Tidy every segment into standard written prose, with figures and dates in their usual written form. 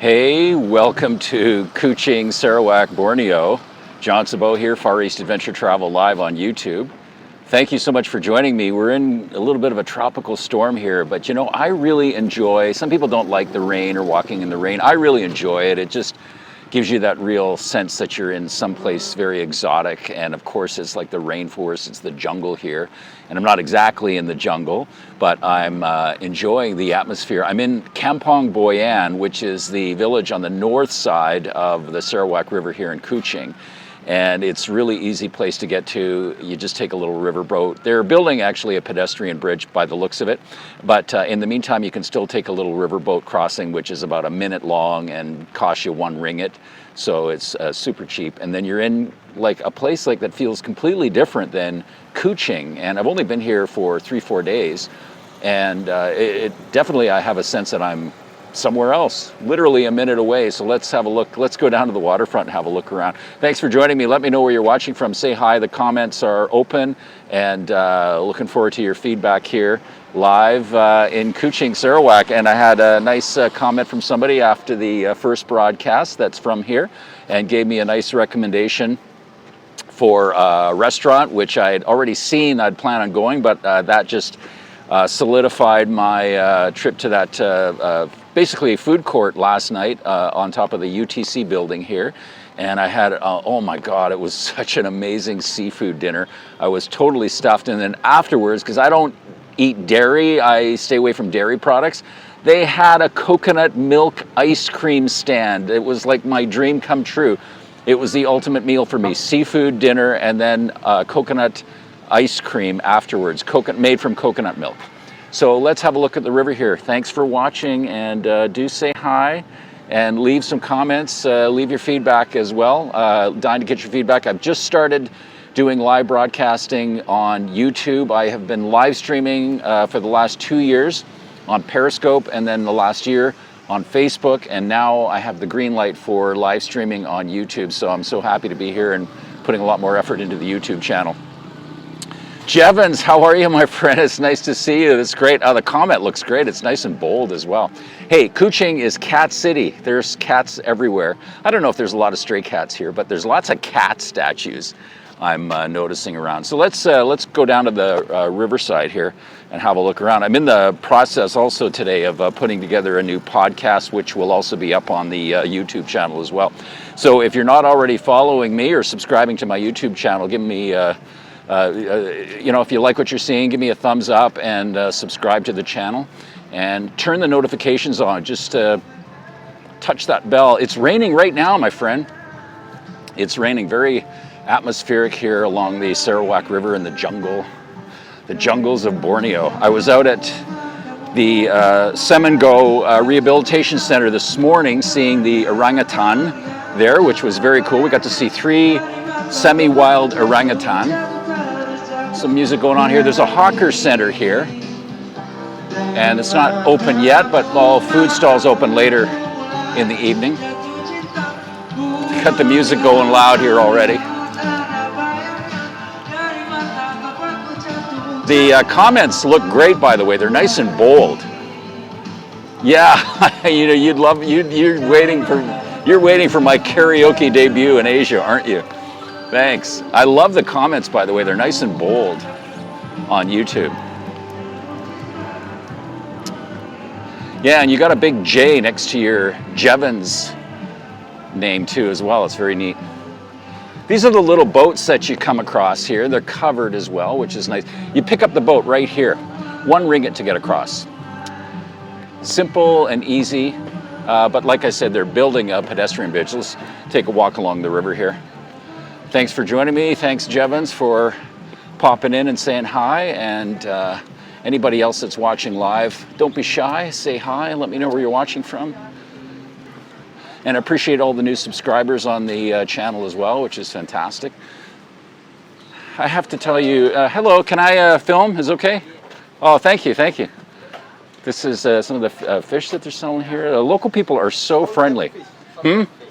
Hey, welcome to Kuching, Sarawak, Borneo. John Sabot here, Far East Adventure Travel live on YouTube. Thank you so much for joining me. We're in a little bit of a tropical storm here, but you know, I really enjoy, some people don't like the rain or walking in the rain. I really enjoy it. It just gives you that real sense that you're in someplace very exotic. And of course, it's like the rainforest, it's the jungle here. And I'm not exactly in the jungle, but I'm enjoying the atmosphere. I'm in Kampong Boyan, which is the village on the north side of the Sarawak River here in Kuching. And it's a really easy place to get to. You just take a little river boat. They're building actually a pedestrian bridge by the looks of it. But in the meantime, you can still take a little river boat crossing, which is about a minute long and costs you 1 ringgit. So it's super cheap. And then you're in like a place like that feels completely different than Kuching. And I've only been here for 3-4 days. And it definitely, I have a sense that I'm somewhere else, literally a minute away. So let's have a look. Let's go down to the waterfront and have a look around. Thanks for joining me. Let me know where you're watching from. Say hi. The comments are open, and looking forward to your feedback here live in Kuching, Sarawak. And I had a nice comment from somebody after the first broadcast that's from here and gave me a nice recommendation for a restaurant, which I had already seen. I'd planned on going, but that just solidified my trip to that basically food court last night on top of the UTC building here. And I had, oh my God, it was such an amazing seafood dinner. I was totally stuffed. And then afterwards, because I don't eat dairy, I stay away from dairy products, they had a coconut milk ice cream stand. It was like my dream come true. It was the ultimate meal for me. Seafood dinner and then coconut ice cream afterwards, made from coconut milk. So let's have a look at the river here. Thanks for watching, and do say hi and leave some comments, leave your feedback as well. Dying to get your feedback. I've just started doing live broadcasting on YouTube. I have been live streaming for the last 2 years on Periscope, and then the last year on Facebook, and now I have the green light for live streaming on YouTube. So I'm so happy to be here and putting a lot more effort into the YouTube channel. Jevons, how are you, my friend? It's nice to see you. That's great. The comment looks great. It's nice and bold as well. Hey, Kuching is cat city. There's cats everywhere. I don't know if there's a lot of stray cats here, but there's lots of cat statues I'm noticing around. So let's go down to the riverside here and have a look around. I'm in the process also today of putting together a new podcast, which will also be up on the YouTube channel as well. So if you're not already following me or subscribing to my YouTube channel, give me you know, if you like what you're seeing, give me a thumbs up and subscribe to the channel and turn the notifications on. Just touch that bell. It's raining right now, my friend. It's raining. Very atmospheric here along the Sarawak River in the jungles of Borneo. I was out at the Semengo Rehabilitation Center this morning seeing the orangutan there, which was very cool. We got to see 3 semi-wild orangutan. Some music going on here. There's a hawker center here, and it's not open yet, but all food stalls open later in the evening. Got the music going loud here already. The comments look great, by the way. They're nice and bold. Yeah, you know, you're waiting for my karaoke debut in Asia, aren't you? Thanks. I love the comments, by the way. They're nice and bold on YouTube. Yeah, and you got a big J next to your Jevons name too as well. It's very neat. These are the little boats that you come across here. They're covered as well, which is nice. You pick up the boat right here. 1 ringgit to get across. Simple and easy, but like I said, they're building a pedestrian bridge. Let's take a walk along the river here. Thanks for joining me. Thanks, Jevons, for popping in and saying hi. And anybody else that's watching live, don't be shy. Say hi and let me know where you're watching from. And I appreciate all the new subscribers on the channel as well, which is fantastic. I have to tell you, hello, can I film? Is it okay? Oh, thank you, thank you. This is some of the fish that they're selling here. Local people are so friendly.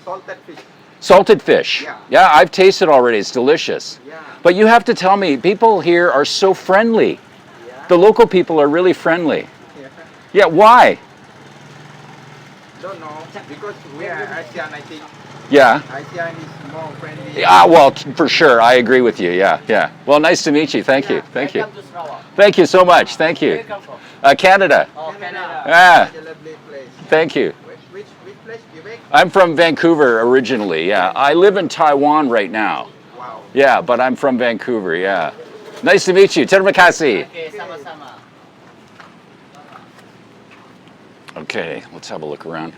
Salted fish. Salted fish. Yeah, I've tasted already. It's delicious. Yeah. But you have to tell me, people here are so friendly. Yeah. The local people are really friendly. Yeah. Yeah, why? Don't know because we are ASEAN. I think Yeah. ASEAN is more friendly. Ah, well, for sure. I agree with you. Yeah, yeah. Well, nice to meet you. Thank you. Thank you. Welcome to Sarawak. Thank you so much. Thank Where you. you come from? Canada. Oh, Canada. Ah, Such a lovely place. thank you. Which place? Quebec? I'm from Vancouver originally. Yeah, I live in Taiwan right now. Wow. Yeah, but I'm from Vancouver. Yeah. Nice to meet you. Terima kasih. Okay, sama-sama. Okay, let's have a look around.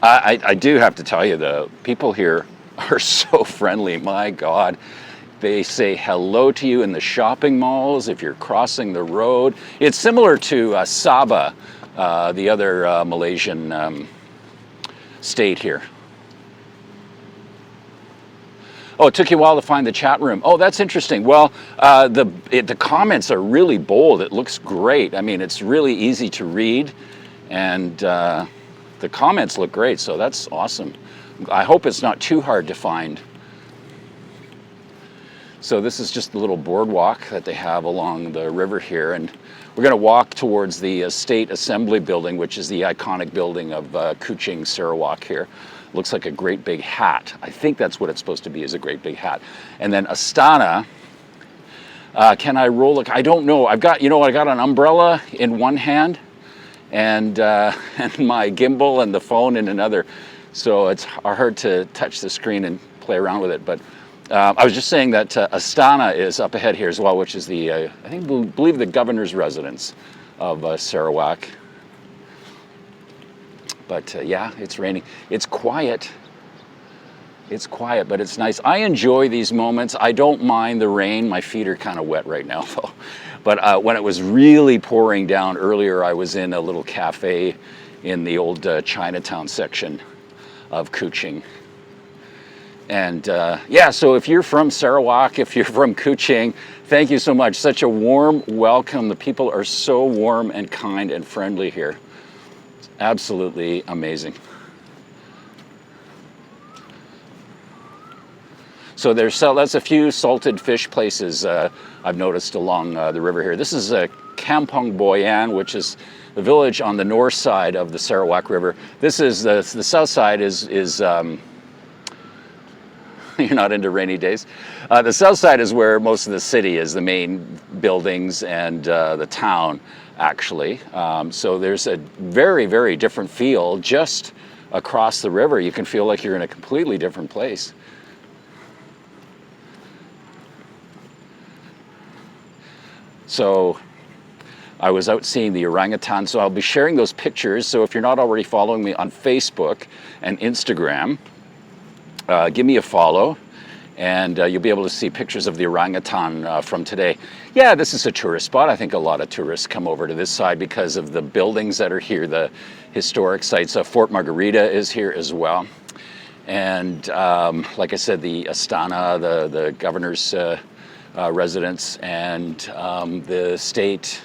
I do have to tell you, the people here are so friendly. My God. They say hello to you in the shopping malls if you're crossing the road. It's similar to Sabah, the other Malaysian state here. Oh, it took you a while to find the chat room. Oh, that's interesting. Well, the comments are really bold. It looks great. I mean, it's really easy to read, and the comments look great, so that's awesome. I hope it's not too hard to find. So this is just a little boardwalk that they have along the river here, and we're going to walk towards the State Assembly building, which is the iconic building of Kuching, Sarawak here. Looks like a great big hat. I think that's what it's supposed to be, is a great big hat. And then Astana, can I roll it? I don't know. I've got, I got an umbrella in one hand and my gimbal and the phone in another. So it's hard to touch the screen and play around with it. But I was just saying that Astana is up ahead here as well, which is the, I believe the governor's residence of Sarawak. But yeah, it's raining. It's quiet. It's quiet, but it's nice. I enjoy these moments. I don't mind the rain. My feet are kind of wet right now, though. But when it was really pouring down earlier, I was in a little cafe in the old Chinatown section of Kuching. And yeah, so if you're from Sarawak, if you're from Kuching, thank you so much. Such a warm welcome. The people are so warm and kind and friendly here. It's absolutely amazing. So that's a few salted fish places I've noticed along the river here. This is Kampong Boyan, which is the village on the north side of the Sarawak River. This is the south side is you're not into rainy days. The south side is where most of the city is, the main buildings and the town, actually. So there's a very, very different feel just across the river. You can feel like you're in a completely different place. So I was out seeing the orangutan, so I'll be sharing those pictures. So if you're not already following me on Facebook and Instagram, give me a follow, and you'll be able to see pictures of the orangutan from today. Yeah, this is a tourist spot. I think a lot of tourists come over to this side because of the buildings that are here, the historic sites. Fort Margarita is here as well. And like I said, the Astana, the governor's residence, and the State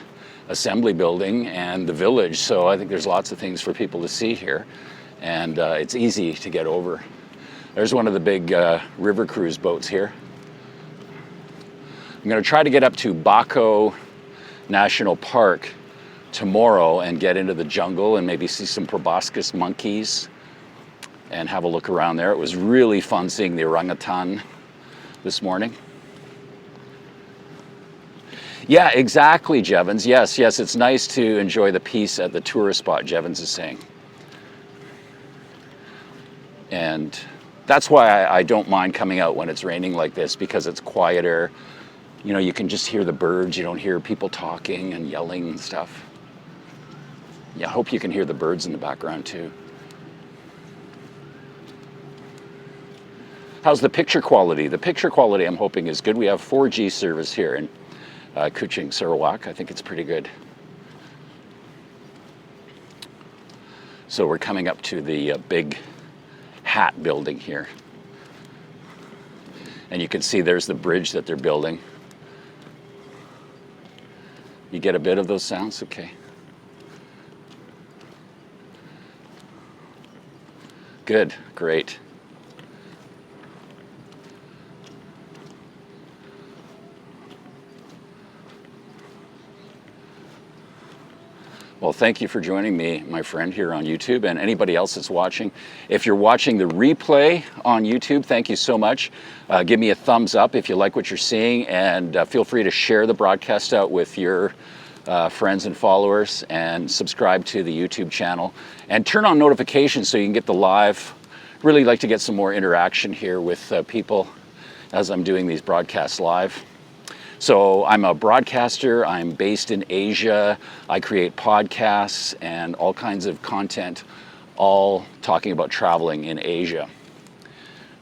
Assembly building and the village. So I think there's lots of things for people to see here, and it's easy to get over. There's one of the big river cruise boats here. I'm going to try to get up to Bako National Park tomorrow and get into the jungle and maybe see some proboscis monkeys and have a look around there. It was really fun seeing the orangutan this morning. Yeah, exactly, Jevons. Yes, it's nice to enjoy the peace at the tourist spot, Jevons is saying. And that's why I don't mind coming out when it's raining like this, because it's quieter. You can just hear the birds. You don't hear people talking and yelling and stuff. Yeah, I hope you can hear the birds in the background too. How's the picture quality? The picture quality, I'm hoping, is good. We have 4G service here in Kuching, Sarawak. I think it's pretty good. So we're coming up to the big hat building here. And you can see there's the bridge that they're building. You get a bit of those sounds? Okay. Good, great. Well, thank you for joining me, my friend, here on YouTube, and anybody else that's watching. If you're watching the replay on YouTube, thank you so much. Give me a thumbs up if you like what you're seeing, and feel free to share the broadcast out with your friends and followers, and subscribe to the YouTube channel. And turn on notifications so you can get the live. Really like to get some more interaction here with people as I'm doing these broadcasts live. So I'm a broadcaster, I'm based in Asia, I create podcasts and all kinds of content, all talking about traveling in Asia.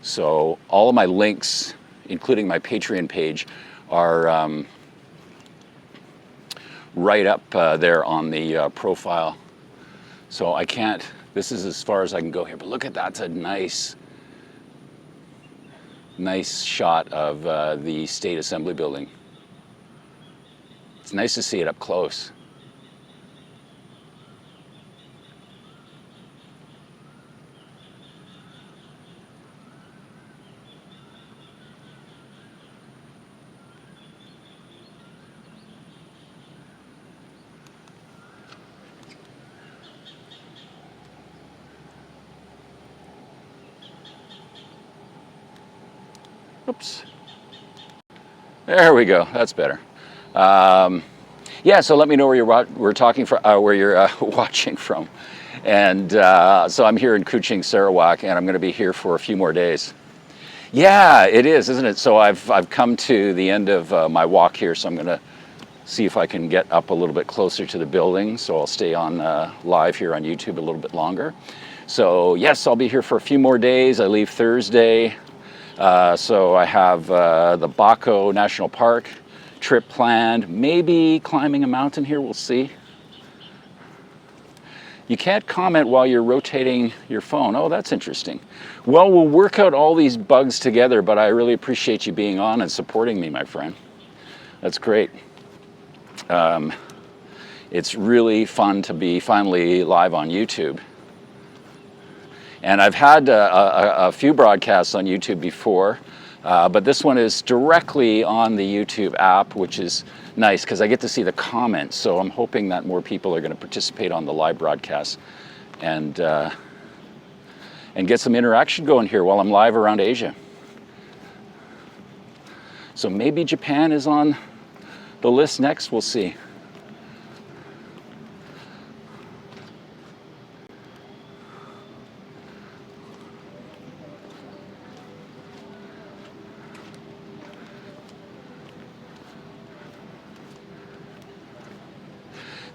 So all of my links, including my Patreon page, are right up there on the profile. So I can't, this is as far as I can go here, but look at that, that's a nice shot of the State Assembly building. It's nice to see it up close. Oops. There we go. That's better. Yeah, so let me know where we're talking from, where you're watching from. And so I'm here in Kuching, Sarawak, and I'm going to be here for a few more days. Yeah, it is, isn't it? So I've come to the end of my walk here, so I'm going to see if I can get up a little bit closer to the building. So I'll stay on live here on YouTube a little bit longer. So yes, I'll be here for a few more days. I leave Thursday. So I have the Bako National Park trip planned, maybe climbing a mountain here, we'll see. You can't comment while you're rotating your phone. Oh, that's interesting. Well, we'll work out all these bugs together, but I really appreciate you being on and supporting me, my friend. That's great. It's really fun to be finally live on YouTube. And I've had a few broadcasts on YouTube before, but this one is directly on the YouTube app, which is nice because I get to see the comments. So I'm hoping that more people are going to participate on the live broadcast and get some interaction going here while I'm live around Asia. So maybe Japan is on the list next, we'll see.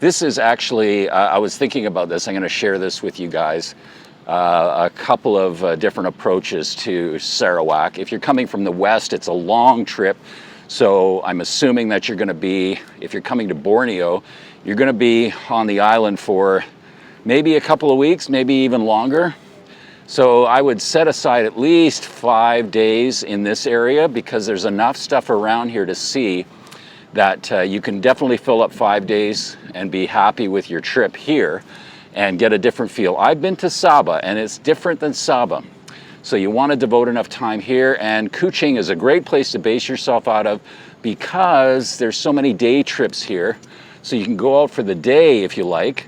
This is actually, I was thinking about this, I'm going to share this with you guys, a couple of different approaches to Sarawak. If you're coming from the west, it's a long trip, so I'm assuming that you're going to be, if you're coming to Borneo, you're going to be on the island for maybe a couple of weeks, maybe even longer. So I would set aside at least 5 days in this area because there's enough stuff around here to see that you can definitely fill up 5 days and be happy with your trip here and get a different feel. I've been to Sabah and it's different than Sabah. So you want to devote enough time here, and Kuching is a great place to base yourself out of because there's so many day trips here. So you can go out for the day if you like,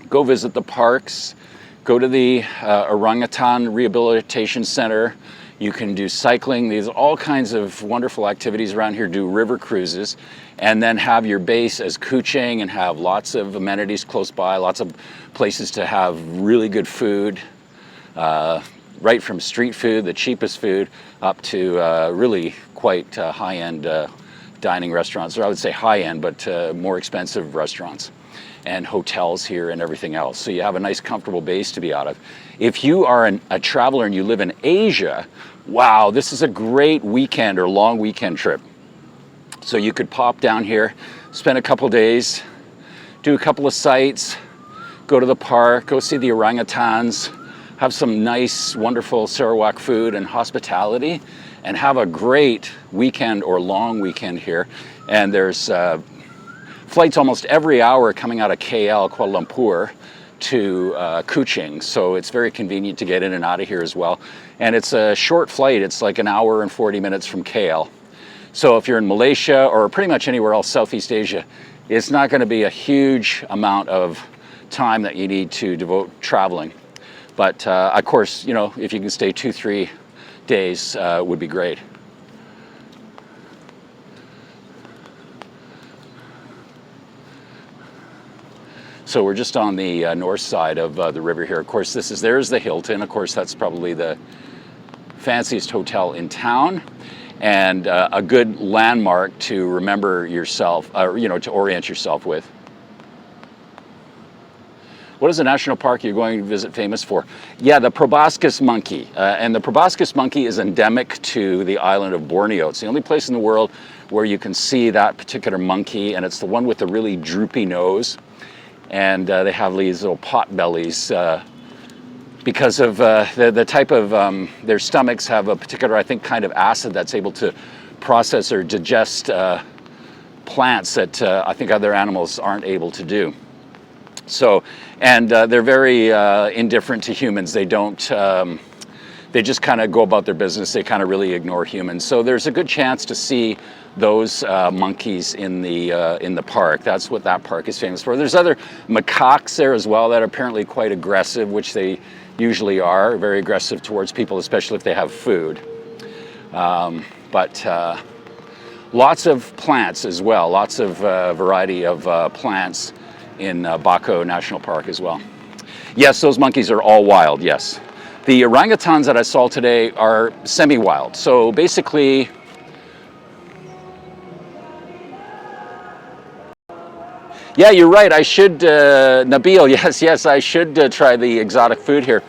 go visit the parks, go to the Orangutan Rehabilitation Center. You can do cycling. There's all kinds of wonderful activities around here. Do river cruises, and then have your base as Kuching and have lots of amenities close by, lots of places to have really good food, right from street food, the cheapest food, up to really quite high-end dining restaurants, or I would say high-end, but more expensive restaurants, and hotels here and everything else. So you have a nice comfortable base to be out of. If you are a traveler and you live in Asia, wow, this is a great weekend or long weekend trip. So you could pop down here, spend a couple days, do a couple of sites, go to the park, go see the orangutans, have some nice, wonderful Sarawak food and hospitality, and have a great weekend or long weekend here. And there's flights almost every hour coming out of KL, Kuala Lumpur, to Kuching, so it's very convenient to get in and out of here as well. And it's a short flight, it's like an hour and 40 minutes from KL. So if you're in Malaysia or pretty much anywhere else, Southeast Asia, it's not going to be a huge amount of time that you need to devote traveling. But of course, you know, if you can stay 2-3 days, would be great. So we're just on the north side of the river here. Of course, there's the Hilton. Of course, that's probably the fanciest hotel in town, and a good landmark to remember yourself, you know, to orient yourself with. What is the national park you're going to visit famous for? Yeah, the proboscis monkey. And the proboscis monkey is endemic to the island of Borneo. It's the only place in the world where you can see that particular monkey, and it's the one with the really droopy nose. And they have these little pot bellies because of the type of, their stomachs have a particular, I think, kind of acid that's able to process or digest plants that I think other animals aren't able to do. So, and they're very indifferent to humans. They don't, they just kind of go about their business. They kind of really ignore humans. So there's a good chance to see those monkeys in the park. That's what that park is famous for. There's other macaques there as well that are apparently quite aggressive, which they usually are, very aggressive towards people, especially if they have food. But lots of plants as well, lots of variety of plants in Bako National Park as well. Yes, those monkeys are all wild, yes. The orangutans that I saw today are semi-wild. So basically, yeah, you're right. I should, Nabil, yes, I should try the exotic food here.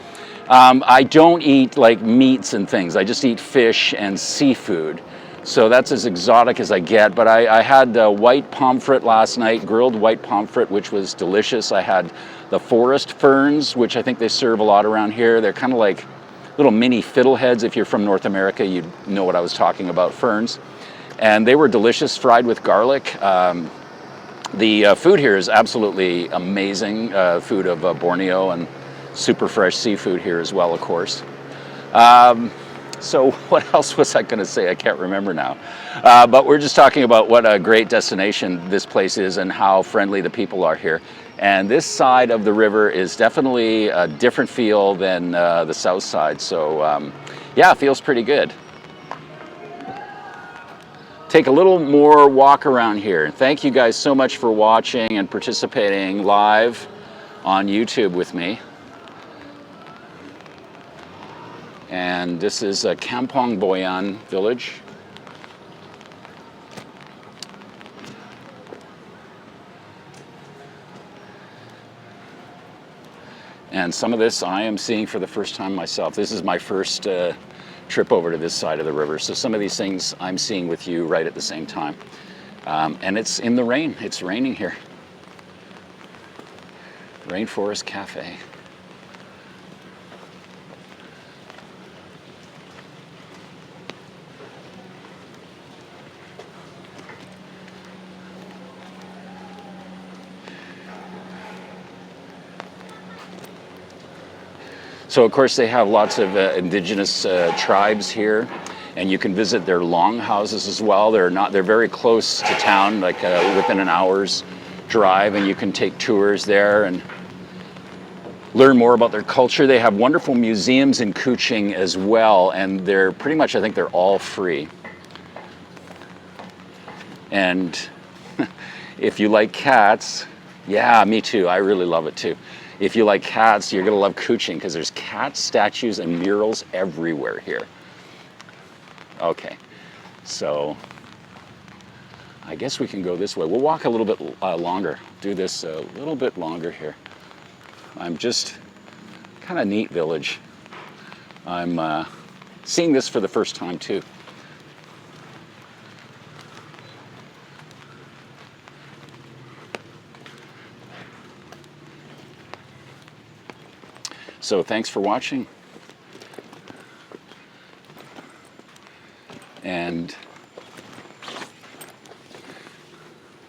I don't eat like meats and things. I just eat fish and seafood. So that's as exotic as I get. But I had white pomfret last night, grilled white pomfret, which was delicious. I had the forest ferns, which I think they serve a lot around here. They're kind of like little mini fiddleheads. If you're from North America, you'd know what I was talking about, ferns. And they were delicious, fried with garlic. The food here is absolutely amazing, food of Borneo, and super fresh seafood here as well, of course. So what else was I going to say? I can't remember now. But we're just talking about what a great destination this place is and how friendly the people are here. And this side of the river is definitely a different feel than the south side. So yeah, it feels pretty good. Take a little more walk around here. Thank you guys so much for watching and participating live on YouTube with me. And this is Kampong Boyan village. And some of this I am seeing for the first time myself. This is my first trip over to this side of the river. So some of these things I'm seeing with you right at the same time. And it's in the rain. It's raining here. Rainforest Cafe. So of course they have lots of indigenous tribes here, and you can visit their longhouses as well. They're very close to town, like within an hour's drive, and you can take tours there and learn more about their culture. They have wonderful museums in Kuching as well, and they're pretty much, I think they're all free. And if you like cats, yeah, me too, I really love it too. If you like cats, you're gonna love Kuching because there's cat statues and murals everywhere here. Okay, so I guess we can go this way. We'll walk a little bit longer, do this a little bit longer here. I'm just kind of neat village. I'm seeing this for the first time too. So thanks for watching. And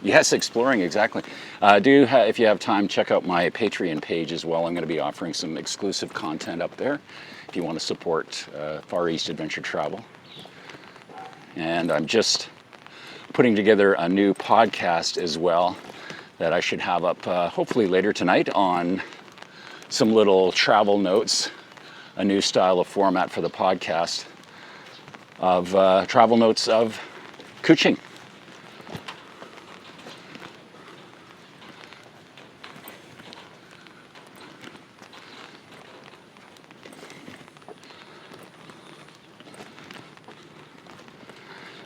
yes, exploring, exactly. If you have time, check out my Patreon page as well. I'm going to be offering some exclusive content up there if you want to support Far East Adventure Travel. And I'm just putting together a new podcast as well. that I should have up hopefully later tonight on some little travel notes, a new style of format for the podcast of travel notes of Kuching.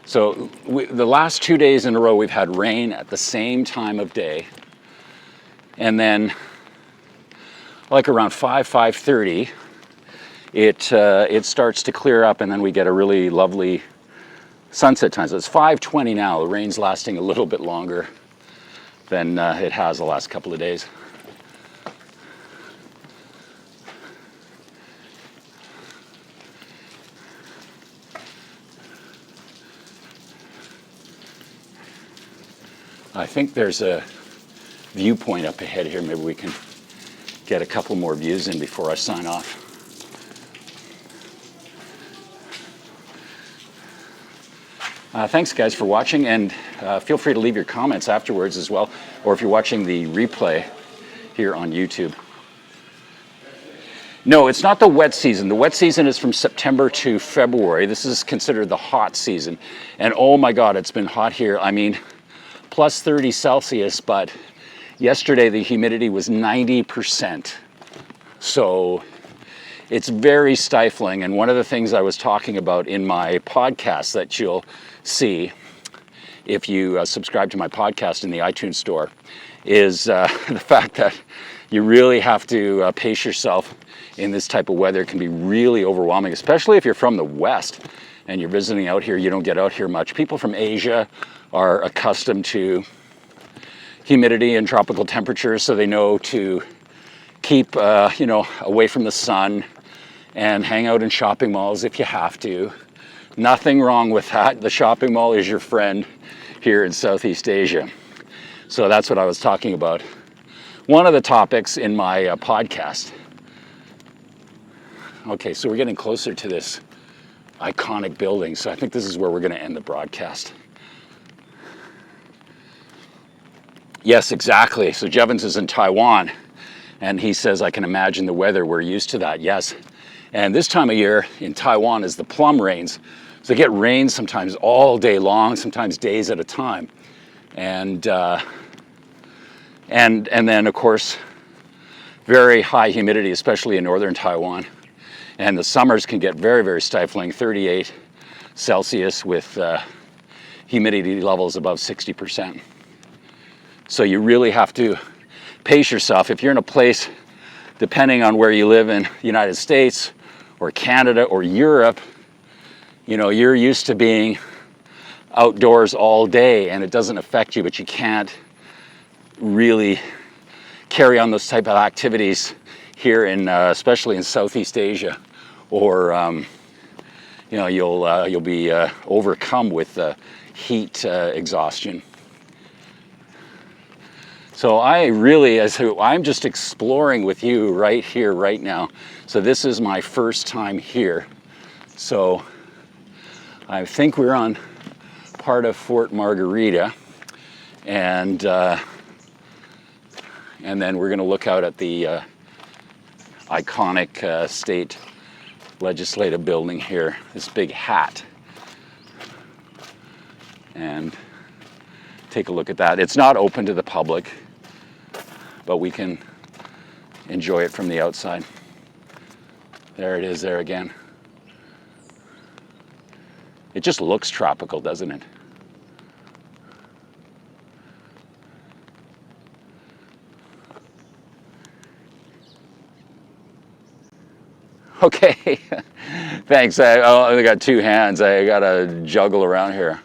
So the last 2 days in a row, we've had rain at the same time of day. And then like around 5:30, it starts to clear up, and then we get a really lovely sunset time. So it's 5:20 now. The rain's lasting a little bit longer than it has the last couple of days. I think there's a viewpoint up ahead here. Maybe we can get a couple more views in before I sign off. Thanks guys for watching, and feel free to leave your comments afterwards as well, or if you're watching the replay here on YouTube. No, it's not the wet season. The wet season is from September to February. This is considered the hot season. And oh my God, it's been hot here. I mean, plus 30 Celsius, but yesterday the humidity was 90%. So it's very stifling. And one of the things I was talking about in my podcast that you'll see if you subscribe to my podcast in the iTunes store is the fact that you really have to pace yourself in this type of weather. It can be really overwhelming, especially if you're from the West and you're visiting out here. You don't get out here much. People from Asia are accustomed to humidity and tropical temperatures, so they know to keep away from the sun and hang out in shopping malls if you have to. Nothing wrong with that. The shopping mall is your friend here in Southeast Asia. So that's what I was talking about. One of the topics in my podcast. Okay, so we're getting closer to this iconic building, so I think this is where we're going to end the broadcast. Yes, exactly. So Jevons is in Taiwan, and he says, I can imagine the weather. We're used to that. Yes. And this time of year in Taiwan is the plum rains. So they get rain sometimes all day long, sometimes days at a time. And then, of course, very high humidity, especially in northern Taiwan. And the summers can get very, very stifling, 38 Celsius with humidity levels above 60%. So you really have to pace yourself. If you're in a place, depending on where you live in the United States or Canada or Europe, you're used to being outdoors all day and it doesn't affect you, but you can't really carry on those type of activities here in, especially in Southeast Asia, or you'll be overcome with heat exhaustion. So I'm just exploring with you right here, right now. So this is my first time here. So I think we're on part of Fort Margarita, and then we're going to look out at the iconic state legislative building here, this big hat, and take a look at that. It's not open to the public, but we can enjoy it from the outside. There it is there again. It just looks tropical, doesn't it? Okay, thanks. I only got two hands. I got to juggle around here.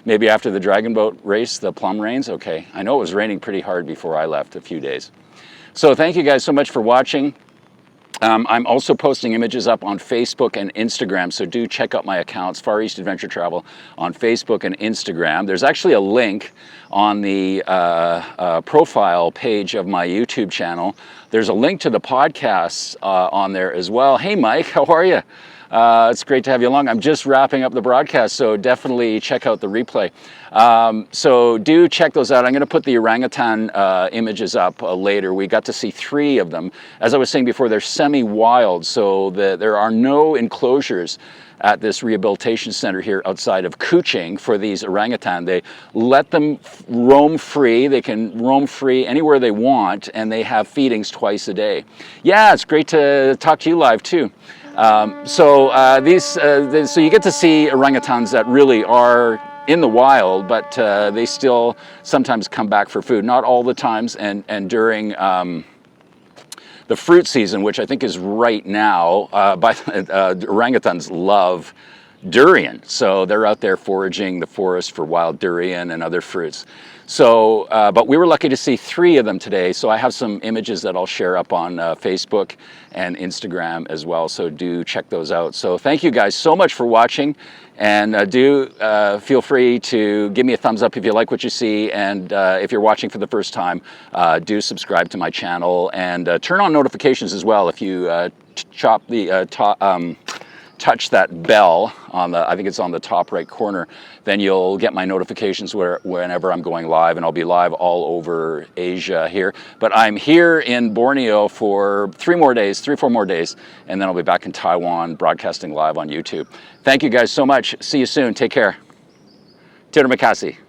Maybe after the dragon boat race, the plum rains? Okay, I know it was raining pretty hard before I left a few days. So thank you guys so much for watching. I'm also posting images up on Facebook and Instagram, so do check out my accounts, Far East Adventure Travel, on Facebook and Instagram. There's actually a link on the profile page of my YouTube channel. There's a link to the podcasts on there as well. Hey Mike, how are you? It's great to have you along. I'm just wrapping up the broadcast, so definitely check out the replay. So do check those out. I'm going to put the orangutan images up later. We got to see 3 of them. As I was saying before, they're semi-wild, so there are no enclosures at this rehabilitation center here outside of Kuching for these orangutan. They let them roam free. They can roam free anywhere they want, and they have feedings twice a day. Yeah, it's great to talk to you live too. So you get to see orangutans that really are in the wild, but they still sometimes come back for food. Not all the times, and during the fruit season, which I think is right now, orangutans love durian. So they're out there foraging the forest for wild durian and other fruits. So, but we were lucky to see 3 of them today. So I have some images that I'll share up on Facebook and Instagram as well. So do check those out. So thank you guys so much for watching. And do feel free to give me a thumbs up if you like what you see. And if you're watching for the first time, do subscribe to my channel and turn on notifications as well. If you touch that bell on the, I think it's on the top right corner, then you'll get my notifications whenever I'm going live, and I'll be live all over Asia here. But I'm here in Borneo for 3 or 4 more days, and then I'll be back in Taiwan broadcasting live on YouTube. Thank you guys so much. See you soon. Take care. Terima kasih.